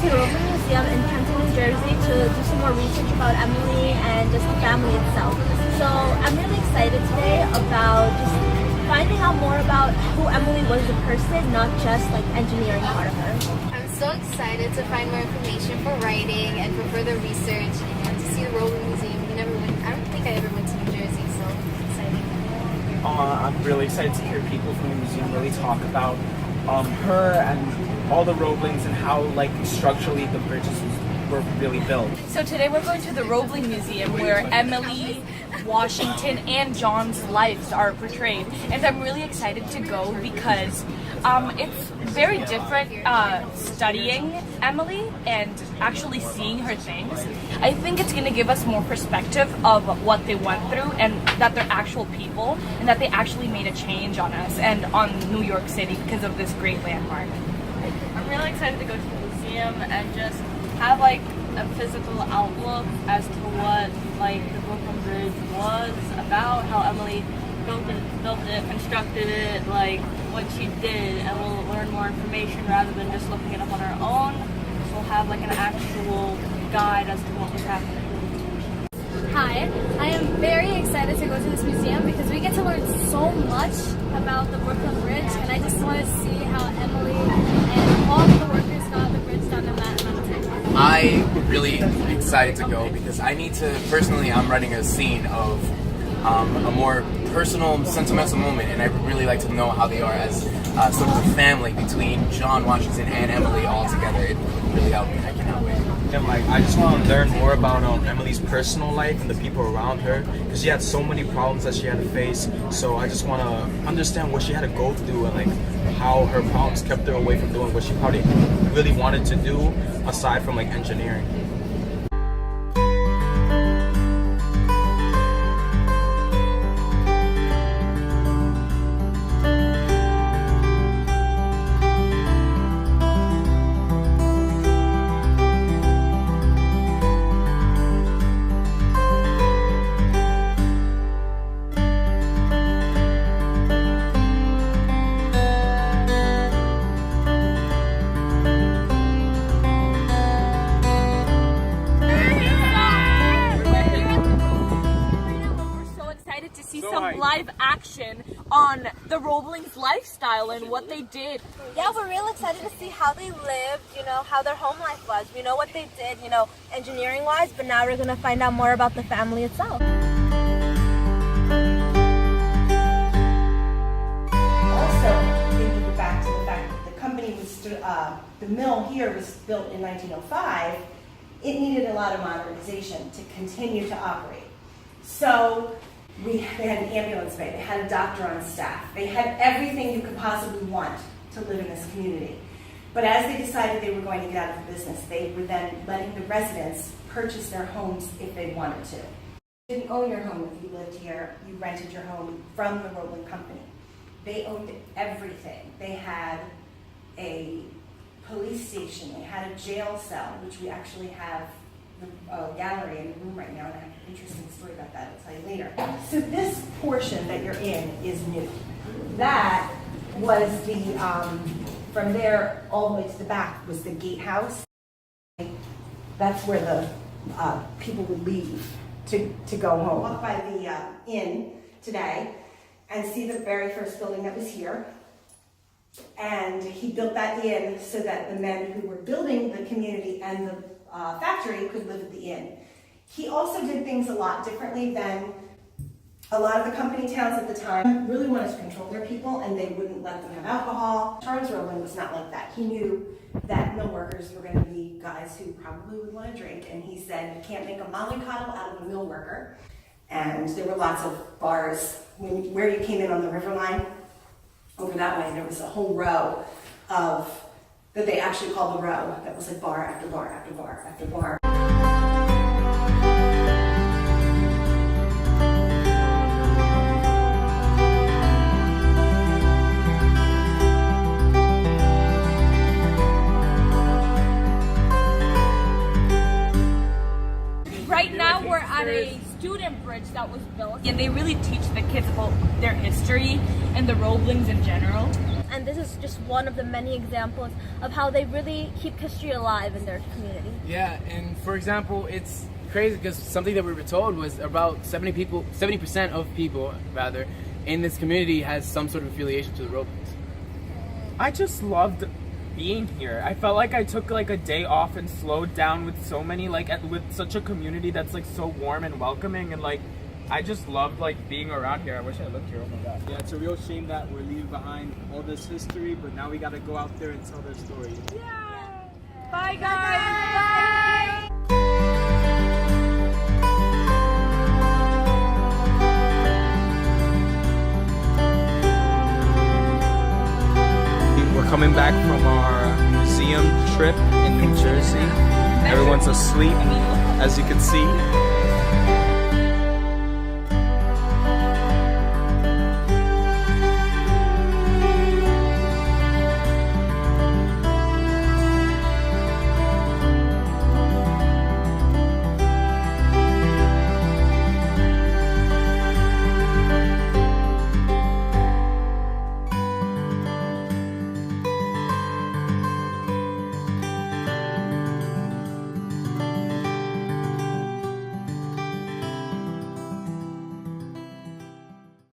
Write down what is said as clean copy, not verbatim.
to the Roebling Museum in Trenton, New Jersey to do some more research about Emily and just the family itself. So I'm really excited today about just finding out more about who Emily was as a person, not just like engineering part of her. I'm so excited to find more information for writing and for further research and to see the Roebling Museum. I don't think I ever went to New Jersey, so it's exciting. I'm really excited to hear people from the museum really talk about her and all the Roeblings and how like structurally the bridges were really built. So today we're going to the Roebling Museum where Emily, Washington, and John's lives are portrayed. And I'm really excited to go because it's very different studying Emily and actually seeing her things. I think it's going to give us more perspective of what they went through and that they're actual people and that they actually made a change on us and on New York City because of this great landmark. I'm really excited to go to the museum and just have like a physical outlook as to what like the Brooklyn Bridge was about, how Emily built it, constructed it, like what she did, and we'll learn more information rather than just looking it up on our own. We'll have like an actual guide as to what was happening. Hi, I am very excited to go to this museum because we get to learn so much about the Brooklyn Bridge, and I just want to see how Emily and all of the workers got the bridge done in that amount of time. I'm really excited to go because I need to, personally, I'm writing a scene of a more personal, sentimental moment, and I really like to know how they are as sort of a family between John Washington and Emily all together. It would really help me. I cannot wait. And like I just want to learn more about Emily's personal life and the people around her because she had so many problems that she had to face. So I just want to understand what she had to go through and like how her problems kept her away from doing what she probably really wanted to do aside from like engineering. Some live action on the Roeblings' lifestyle and what they did. Yeah, we're real excited to see how they lived, how their home life was. We know what they did, engineering-wise, but now we're going to find out more about the family itself. Also, thinking back to the fact that the company was, the mill here was built in 1905, it needed a lot of modernization to continue to operate. So they had an ambulance bay, they had a doctor on staff, they had everything you could possibly want to live in this community. But as they decided they were going to get out of the business, they were then letting the residents purchase their homes if they wanted to. You didn't own your home if you lived here, you rented your home from the Roebling Company. They owned everything. They had a police station, they had a jail cell, which we actually have a gallery in the room right now, and I have an interesting story about that I'll tell you later. So this portion that you're in is new. That was the, from there all the way to the back was the gatehouse. That's where the people would leave to go home. Walk by the inn today and see the very first building that was here. And he built that inn so that the men who were building the community and the factory could live at the inn. He also did things a lot differently than a lot of the company towns at the time. Really wanted to control their people, and they wouldn't let them have alcohol. Charles Roebling was not like that. He knew that mill workers were going to be guys who probably would want to drink, and he said, you can't make a mollycoddle out of a mill worker. And there were lots of bars. Where you came in on the river line, over that way, there was a whole row of that they actually called the row. That was like bar after bar after bar after bar. Right now we're at a student bridge that was built, and they really teach the kids about their history and the Roeblings in general. and this is just one of the many examples of how they really keep history alive in their community. Yeah, and for example, it's crazy because something that we were told was about 70% of people rather in this community has some sort of affiliation to the Roeblings. I just loved being here. I felt like I took like a day off and slowed down with so many with such a community that's like so warm and welcoming, and like I just loved like being around here. I wish I lived here. Oh my god. Yeah, it's a real shame that we're leaving behind all this history, but now we gotta go out there and tell their story. Yeah. Bye guys. Bye. We're coming back from our museum trip in New Jersey. Everyone's asleep, as you can see.